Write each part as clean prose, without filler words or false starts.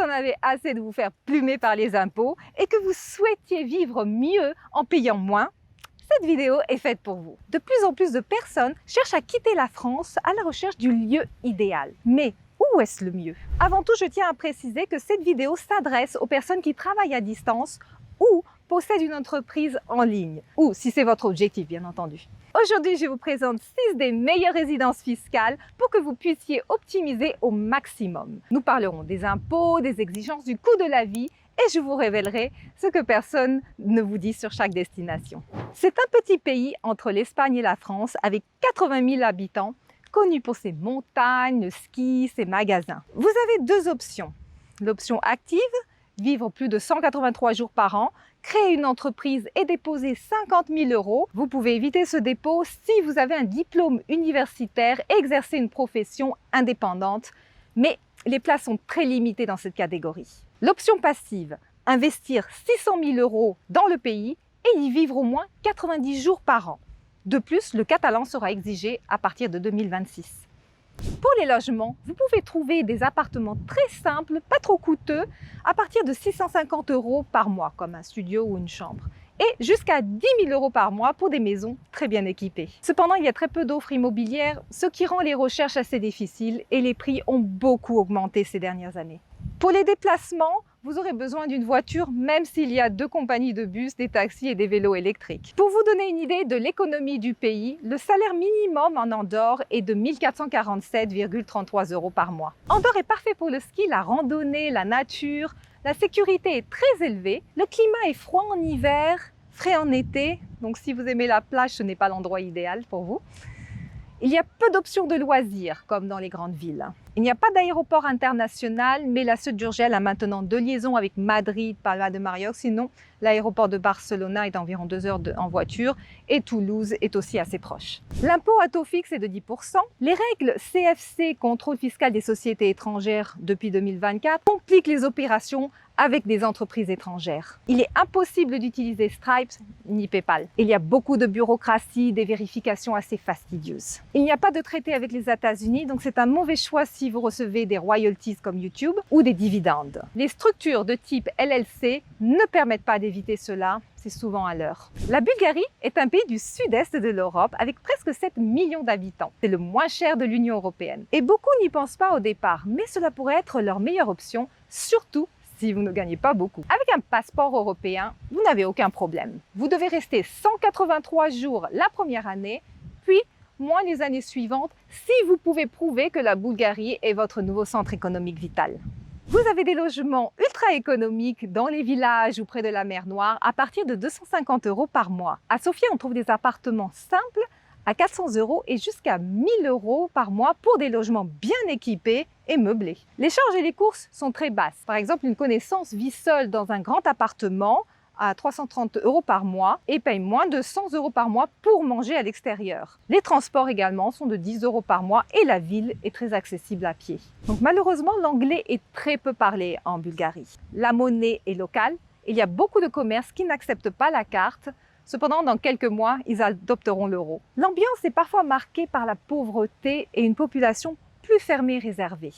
en avez assez de vous faire plumer par les impôts et que vous souhaitiez vivre mieux en payant moins, cette vidéo est faite pour vous. De plus en plus de personnes cherchent à quitter la France à la recherche du lieu idéal. Mais où est-ce le mieux? Avant tout, je tiens à préciser que cette vidéo s'adresse aux personnes qui travaillent à distance ou possèdent une entreprise en ligne, ou si c'est votre objectif, bien entendu. Aujourd'hui, je vous présente 6 des meilleures résidences fiscales pour que vous puissiez optimiser au maximum. Nous parlerons des impôts, des exigences, du coût de la vie et je vous révélerai ce que personne ne vous dit sur chaque destination. C'est un petit pays entre l'Espagne et la France avec 80 000 habitants, connu pour ses montagnes, le ski, ses magasins. Vous avez deux options. L'option active, vivre plus de 183 jours par an, créer une entreprise et déposer 50 000 €. Vous pouvez éviter ce dépôt si vous avez un diplôme universitaire et exercer une profession indépendante, mais les places sont très limitées dans cette catégorie. L'option passive, investir 600 000 € dans le pays et y vivre au moins 90 jours par an. De plus, le catalan sera exigé à partir de 2026. Pour les logements, vous pouvez trouver des appartements très simples, pas trop coûteux, à partir de 650 € par mois, comme un studio ou une chambre, et jusqu'à 10 000 € par mois pour des maisons très bien équipées. Cependant, il y a très peu d'offres immobilières, ce qui rend les recherches assez difficiles et les prix ont beaucoup augmenté ces dernières années. Pour les déplacements, vous aurez besoin d'une voiture même s'il y a 2 compagnies de bus, des taxis et des vélos électriques. Pour vous donner une idée de l'économie du pays, le salaire minimum en Andorre est de 1 447,33 € par mois. Andorre est parfait pour le ski, la randonnée, la nature. La sécurité est très élevée. Le climat est froid en hiver, frais en été. Donc si vous aimez la plage, ce n'est pas l'endroit idéal pour vous. Il y a peu d'options de loisirs, comme dans les grandes villes. Il n'y a pas d'aéroport international, mais la Seu d'Urgell a maintenant 2 liaisons avec Madrid, Palma de Mallorca. Sinon, l'aéroport de Barcelona est à environ 2 heures en voiture et Toulouse est aussi assez proche. L'impôt à taux fixe est de 10%. Les règles CFC, contrôle fiscal des sociétés étrangères depuis 2024, compliquent les opérations avec des entreprises étrangères. Il est impossible d'utiliser Stripe ni PayPal. Il y a beaucoup de bureaucratie, des vérifications assez fastidieuses. Il n'y a pas de traité avec les États-Unis, donc c'est un mauvais choix si vous recevez des royalties comme YouTube ou des dividendes. Les structures de type LLC ne permettent pas d'éviter cela, c'est souvent à l'heure. La Bulgarie est un pays du sud-est de l'Europe avec presque 7 millions d'habitants. C'est le moins cher de l'Union européenne. Et beaucoup n'y pensent pas au départ, mais cela pourrait être leur meilleure option, surtout si vous ne gagnez pas beaucoup. Avec un passeport européen, vous n'avez aucun problème. Vous devez rester 183 jours la première année, puis moins les années suivantes si vous pouvez prouver que la Bulgarie est votre nouveau centre économique vital. Vous avez des logements ultra économiques dans les villages ou près de la mer Noire à partir de 250 € par mois. À Sofia, on trouve des appartements simples à 400 € et jusqu'à 1 000 € par mois pour des logements bien équipés et meublés. Les charges et les courses sont très basses. Par exemple, une connaissance vit seule dans un grand appartement à 330 € par mois et paye moins de 100 € par mois pour manger à l'extérieur. Les transports également sont de 10 € par mois et la ville est très accessible à pied. Donc malheureusement, l'anglais est très peu parlé en Bulgarie. La monnaie est locale. Il y a beaucoup de commerces qui n'acceptent pas la carte. Cependant, dans quelques mois, ils adopteront l'euro. L'ambiance est parfois marquée par la pauvreté et une population plus fermée et réservée.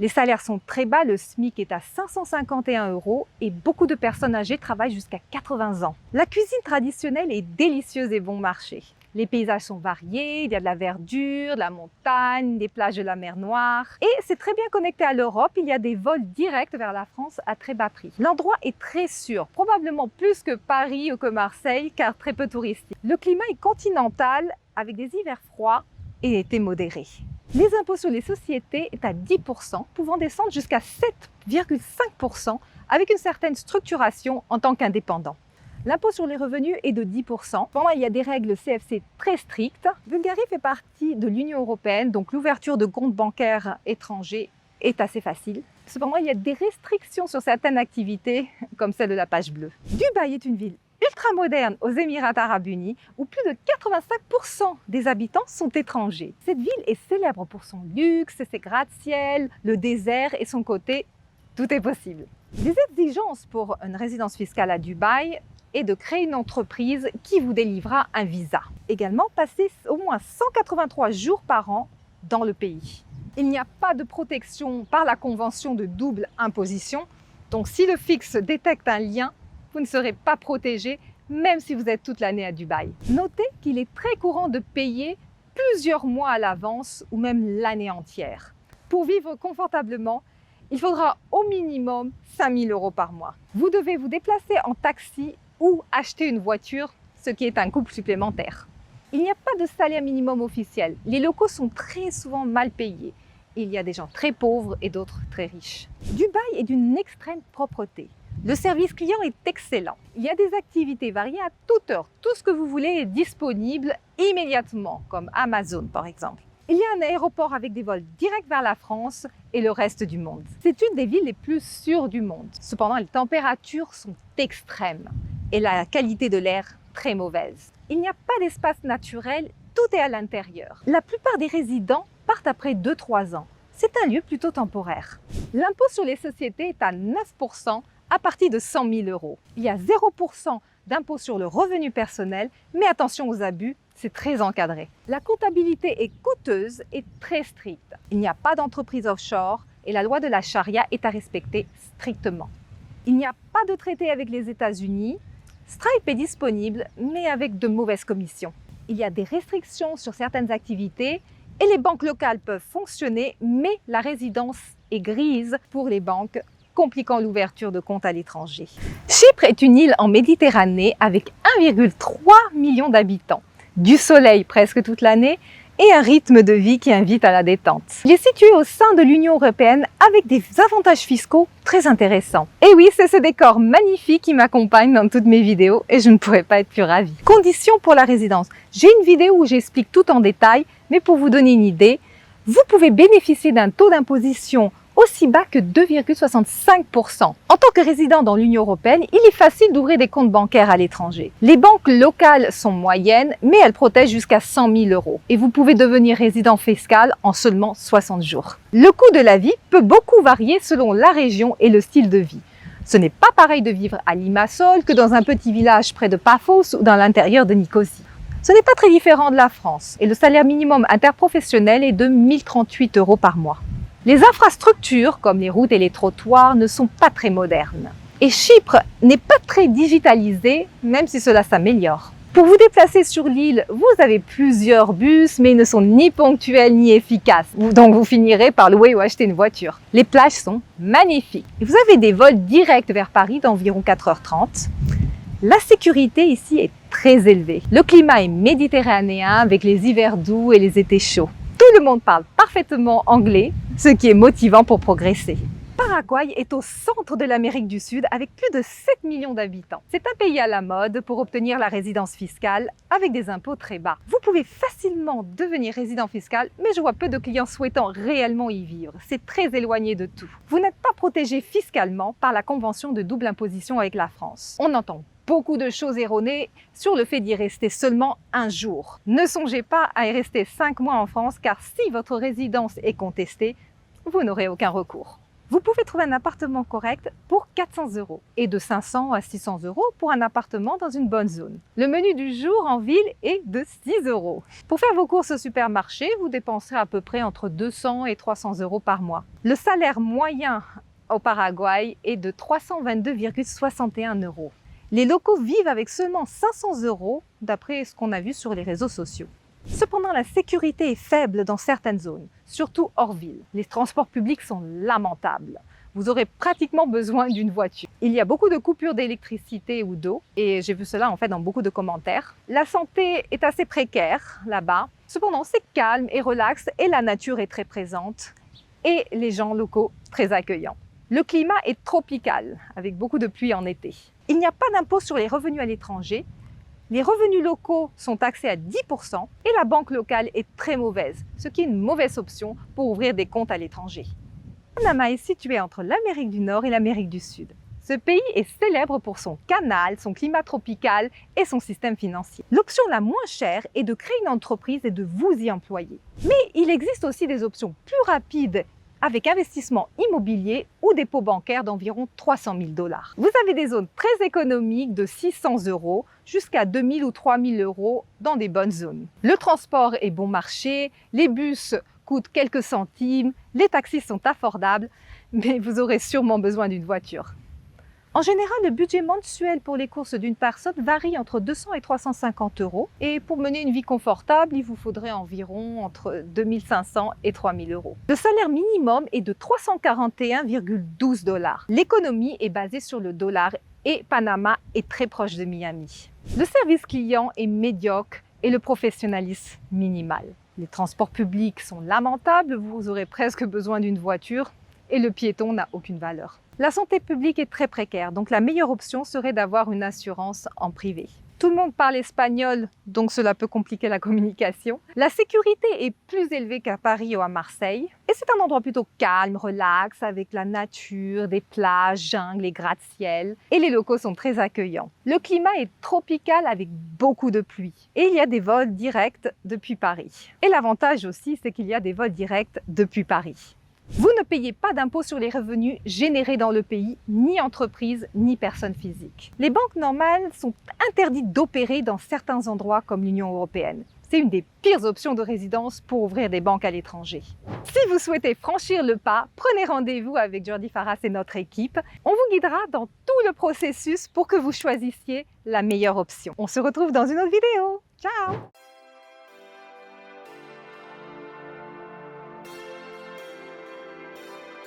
Les salaires sont très bas, le SMIC est à 551 € et beaucoup de personnes âgées travaillent jusqu'à 80 ans. La cuisine traditionnelle est délicieuse et bon marché. Les paysages sont variés, il y a de la verdure, de la montagne, des plages de la mer Noire. Et c'est très bien connecté à l'Europe, il y a des vols directs vers la France à très bas prix. L'endroit est très sûr, probablement plus que Paris ou que Marseille, car très peu touristique. Le climat est continental, avec des hivers froids et été modérés. Les impôts sur les sociétés est à 10%, pouvant descendre jusqu'à 7,5% avec une certaine structuration en tant qu'indépendant. L'impôt sur les revenus est de 10%. Pendant, il y a des règles CFC très strictes. Bulgarie fait partie de l'Union européenne, donc l'ouverture de comptes bancaires étrangers est assez facile. Cependant, il y a des restrictions sur certaines activités, comme celle de la page bleue. Dubaï est une ville ultra moderne aux Émirats arabes unis, où plus de 85% des habitants sont étrangers. Cette ville est célèbre pour son luxe, ses gratte-ciel, le désert et son côté « tout est possible ». Les exigences pour une résidence fiscale à Dubaï est de créer une entreprise qui vous délivrera un visa. Également, passer au moins 183 jours par an dans le pays. Il n'y a pas de protection par la convention de double imposition. Donc si le fixe détecte un lien, vous ne serez pas protégé même si vous êtes toute l'année à Dubaï. Notez qu'il est très courant de payer plusieurs mois à l'avance ou même l'année entière. Pour vivre confortablement, il faudra au minimum 5 000 € par mois. Vous devez vous déplacer en taxi ou acheter une voiture, ce qui est un coût supplémentaire. Il n'y a pas de salaire minimum officiel. Les locaux sont très souvent mal payés. Il y a des gens très pauvres et d'autres très riches. Dubaï est d'une extrême propreté. Le service client est excellent. Il y a des activités variées à toute heure. Tout ce que vous voulez est disponible immédiatement, comme Amazon par exemple. Il y a un aéroport avec des vols directs vers la France et le reste du monde. C'est une des villes les plus sûres du monde. Cependant, les températures sont extrêmes et la qualité de l'air très mauvaise. Il n'y a pas d'espace naturel, tout est à l'intérieur. La plupart des résidents partent après 2-3 ans. C'est un lieu plutôt temporaire. L'impôt sur les sociétés est à 9% à partir de 100 000 €. Il y a 0% d'impôt sur le revenu personnel, mais attention aux abus, c'est très encadré. La comptabilité est coûteuse et très stricte. Il n'y a pas d'entreprise offshore et la loi de la charia est à respecter strictement. Il n'y a pas de traité avec les États-Unis. Stripe est disponible, mais avec de mauvaises commissions. Il y a des restrictions sur certaines activités et les banques locales peuvent fonctionner, mais la résidence est grise pour les banques, compliquant l'ouverture de comptes à l'étranger. Chypre est une île en Méditerranée avec 1,3 million d'habitants, du soleil presque toute l'année et un rythme de vie qui invite à la détente. Il est situé au sein de l'Union européenne avec des avantages fiscaux très intéressants. Et oui, c'est ce décor magnifique qui m'accompagne dans toutes mes vidéos et je ne pourrais pas être plus ravie. Conditions pour la résidence. J'ai une vidéo où j'explique tout en détail, mais pour vous donner une idée, vous pouvez bénéficier d'un taux d'imposition aussi bas que 2,65%. En tant que résident dans l'Union européenne, il est facile d'ouvrir des comptes bancaires à l'étranger. Les banques locales sont moyennes, mais elles protègent jusqu'à 100 000 € et vous pouvez devenir résident fiscal en seulement 60 jours. Le coût de la vie peut beaucoup varier selon la région et le style de vie. Ce n'est pas pareil de vivre à Limassol que dans un petit village près de Paphos ou dans l'intérieur de Nicosie. Ce n'est pas très différent de la France et le salaire minimum interprofessionnel est de 1 038 € par mois. Les infrastructures, comme les routes et les trottoirs, ne sont pas très modernes. Et Chypre n'est pas très digitalisée, même si cela s'améliore. Pour vous déplacer sur l'île, vous avez plusieurs bus, mais ils ne sont ni ponctuels ni efficaces. Donc vous finirez par louer ou acheter une voiture. Les plages sont magnifiques. Et vous avez des vols directs vers Paris d'environ 4h30. La sécurité ici est très élevée. Le climat est méditerranéen avec les hivers doux et les étés chauds. Tout le monde parle parfaitement anglais, ce qui est motivant pour progresser. Paraguay est au centre de l'Amérique du Sud avec plus de 7 millions d'habitants. C'est un pays à la mode pour obtenir la résidence fiscale avec des impôts très bas. Vous pouvez facilement devenir résident fiscal, mais je vois peu de clients souhaitant réellement y vivre. C'est très éloigné de tout. Vous n'êtes pas protégé fiscalement par la convention de double imposition avec la France. On entend beaucoup de choses erronées sur le fait d'y rester seulement un jour. Ne songez pas à y rester 5 mois en France car si votre résidence est contestée, vous n'aurez aucun recours. Vous pouvez trouver un appartement correct pour 400 € et de 500 à 600 € pour un appartement dans une bonne zone. Le menu du jour en ville est de 6 €. Pour faire vos courses au supermarché, vous dépenserez à peu près entre 200 et 300 € par mois. Le salaire moyen au Paraguay est de 322,61 €. Les locaux vivent avec seulement 500 € d'après ce qu'on a vu sur les réseaux sociaux. Cependant, la sécurité est faible dans certaines zones, surtout hors ville. Les transports publics sont lamentables. Vous aurez pratiquement besoin d'une voiture. Il y a beaucoup de coupures d'électricité ou d'eau, et j'ai vu cela en fait dans beaucoup de commentaires. La santé est assez précaire là-bas. Cependant, c'est calme et relax, et la nature est très présente, et les gens locaux très accueillants. Le climat est tropical, avec beaucoup de pluie en été. Il n'y a pas d'impôt sur les revenus à l'étranger. Les revenus locaux sont taxés à 10% et la banque locale est très mauvaise, ce qui est une mauvaise option pour ouvrir des comptes à l'étranger. Panama est situé entre l'Amérique du Nord et l'Amérique du Sud. Ce pays est célèbre pour son canal, son climat tropical et son système financier. L'option la moins chère est de créer une entreprise et de vous y employer. Mais il existe aussi des options plus rapides avec investissement immobilier ou dépôt bancaire d'environ 300 000 $. Vous avez des zones très économiques de 600 € jusqu'à 2 000 ou 3 000 € dans des bonnes zones. Le transport est bon marché, les bus coûte quelques centimes, les taxis sont affordables, mais vous aurez sûrement besoin d'une voiture. En général, le budget mensuel pour les courses d'une personne varie entre 200 et 350 euros. Et pour mener une vie confortable, il vous faudrait environ entre 2500 et 3000 euros. Le salaire minimum est de 341,12 $. L'économie est basée sur le dollar et Panama est très proche de Miami. Le service client est médiocre et le professionnalisme minimal. Les transports publics sont lamentables, vous aurez presque besoin d'une voiture et le piéton n'a aucune valeur. La santé publique est très précaire, donc la meilleure option serait d'avoir une assurance en privé. Tout le monde parle espagnol, donc cela peut compliquer la communication. La sécurité est plus élevée qu'à Paris ou à Marseille. Et c'est un endroit plutôt calme, relax, avec la nature, des plages, jungles et gratte-ciel. Et les locaux sont très accueillants. Le climat est tropical avec beaucoup de pluie. Et il y a des vols directs depuis Paris. Et l'avantage aussi, c'est qu'il y a des vols directs depuis Paris. Vous ne payez pas d'impôt sur les revenus générés dans le pays, ni entreprises, ni personnes physiques. Les banques normales sont interdites d'opérer dans certains endroits comme l'Union européenne. C'est une des pires options de résidence pour ouvrir des banques à l'étranger. Si vous souhaitez franchir le pas, prenez rendez-vous avec Jordi Farras et notre équipe. On vous guidera dans tout le processus pour que vous choisissiez la meilleure option. On se retrouve dans une autre vidéo. Ciao!